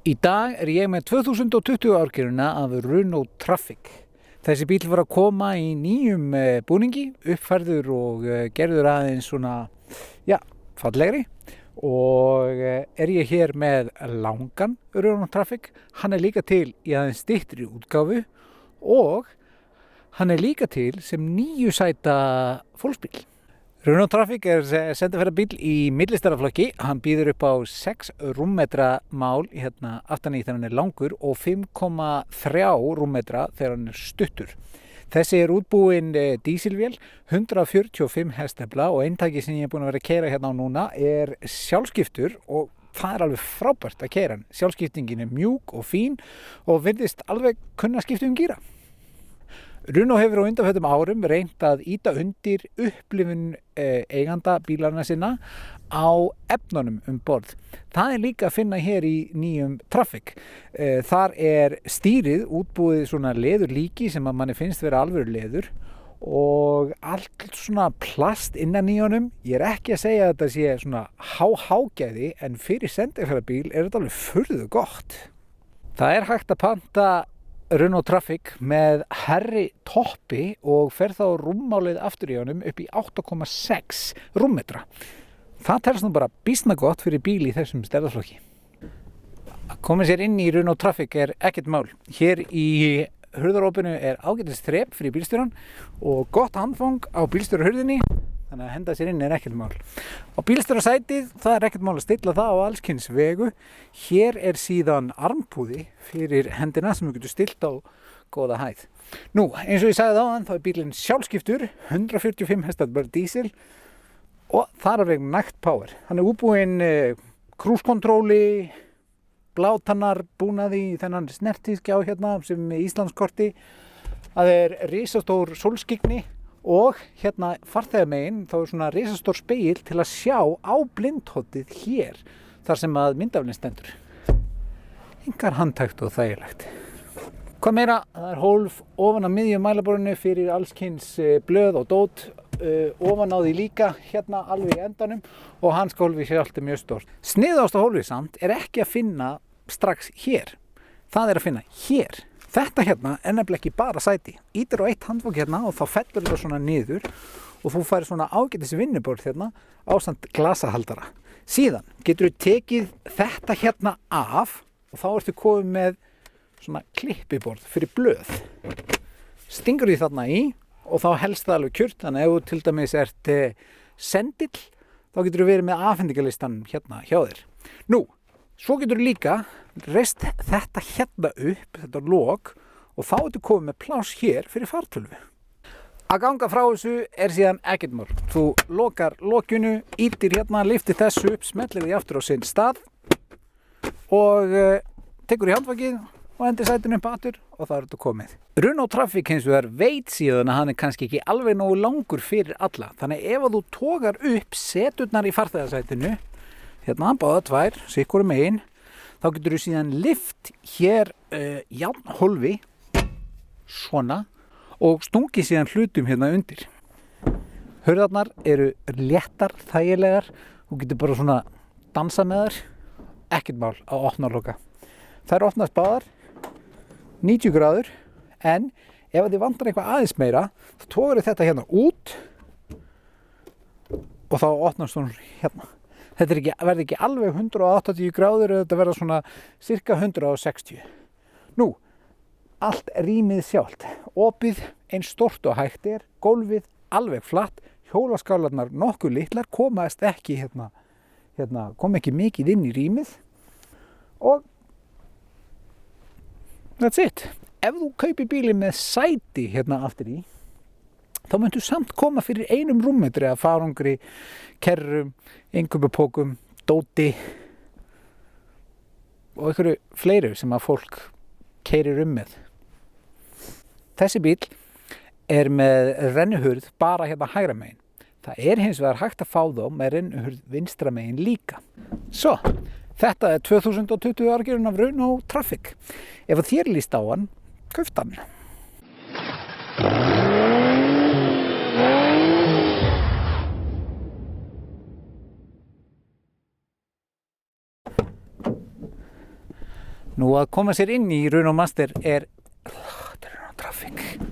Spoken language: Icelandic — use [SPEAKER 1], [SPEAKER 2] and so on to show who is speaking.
[SPEAKER 1] Í dag ég með 2020 árgeruna af Renault Trafic. Þessi bíl var að koma í nýjum búningi, uppfærður og gerður aðeins svona, fallegri. Og ég hér með langan Renault Trafic. Hann líka til í aðeins styttri útgáfu og hann líka til sem 9 sæta fólksbíl. Renault Trafic sendiferðabíl í millistaraflokki. Hann býður upp á 6 rúmmetra mál aftan í þegar hann langur og 5,3 rúmmetra þegar hann stuttur. Þessi útbúin dísilvél, 145 hestafla og eintæki sem ég búin að vera að keyra hérna á núna sjálfskiptur og það alveg frábært að keyra hann. Sjálfskiptingin mjúk og fín og virðist alveg kunna skipta gíra. Renault hefur á undanförnum árum reynt að ýta undir upplifun eiganda bílarna sinna á efnunum borð. Það líka að finna hér í nýjum Trafic. Þar stýrið útbúið svona leðurlíki sem að manni finnst vera alvöru leður og allt svona plast innan í honum. Ég ekki að segja að þetta sé svona hágæði en fyrir sendiferðabíl þetta alveg furðu gott. Það hægt að panta Renault Trafic með hærri toppi og fer þá rúmmálið aftur í honum upp í 8,6 rúmmetra. Það telst nú bara býsna gott fyrir bíl í þessum stærðarflokki. Að koma sér inn í Renault Trafic ekkert mál. Hér í hurðarópinu ágætis þrep fyrir bílstjóran og gott handfang á bílstjórahurðinni. Þannig að henda sér inn ekkert mál. Á bílstjórasætið, það ekkert mál að stilla það á alls kyns vegu. Hér síðan armpúði fyrir hendina sem við getum stilt á góða hæð. Nú, eins og ég sagði áðan, þá bílinn sjálfskiptur, 145 hestafla dísil og það alveg nægt power. Hann útbúinn cruise-kontróli, blátannar búnaði í þennan snertiskjá hérna sem Íslandskorti. Það risastór sólskyggni. Og hérna farþegamegin þá svona risastór spegill til að sjá á blindhoddið hér þar sem að myndavélin stendur. Engar handtækt og þægilegt. Hvað meira, það hólf ofan á miðjum mælaborðinu fyrir alls kyns blöð og dót, ofan á því líka hérna alveg í endanum og hanskahólfið sjálft mjög stórt. Sniðasta hólfið samt ekki að finna strax hér. Það að finna hér. Þetta hérna nefnilega ekki bara sæti. Ítir á eitt handfang hérna og þá fellur þetta svona niður og þú færir svona ágætis vinnuborð hérna ásamt glasahaldara. Síðan getur þú tekið þetta hérna af og þá ertu komið með svona klippiborð fyrir blöð. Stingur því þarna í og þá helst það alveg kjurt. Þannig ef þú til dæmis sendill þá getur þú verið með afhendingalistan hérna hjá þér. Nú, svo getur þú líka reist þetta hérna upp, þetta lok og þá ertu komið með pláss hér fyrir fartölvu. Að ganga frá þessu síðan ekkert mál. Þú lokar lokinu, ýtir hérna, lyftir þessu upp, smellir því aftur á sinn stað og tekur í handfangið og hendir sætinu upp aftur og það ertu komið. Renault Trafic hins vegar veit síðan að hann kannski ekki alveg nógu langur fyrir alla. Þannig ef þú togar upp seturnar í farþegasætinu, hérna báða tvær, sikkur megin, þá getur þú síðan lyft hér járnhólfi svona og stungið síðan hlutum hérna undir. Hurðarnar léttar, þægilegar, þú getur bara svona dansa með þær, ekkert mál að opna og loka. Þær opnast báðar 90 gráður en ef þið vantar eitthvað aðeins meira þá togar þetta hérna út og þá opnast hún hérna. Þetta verður ekki alveg 180 gráður, þetta verður svona cirka 160. Nú, allt rýmið sjálft. Opið eins stórt og hægt gólfið alveg flatt, hjólaskálarnar nokkuð litlar, komast ekki kom ekki mikið inn í rýmið og that's it. Ef þú kaupir bílinn með sæti hérna aftur í, þá myndu samt koma fyrir 1 rúmmetri af farangri, kerrum, innkaupapókum, dóti og einhverju fleiru sem að fólk keyrir með. Þessi bíl með rennuhurð bara hérna hægra megin. Það hins vegar hægt að fá þá með rennuhurð vinstra megin líka. Svo, þetta 2020 árgerun af Renault Trafic. Ef þér líst á hann, kauft hann. Nú að koma sér inn í Renault Master er Renault Traffic.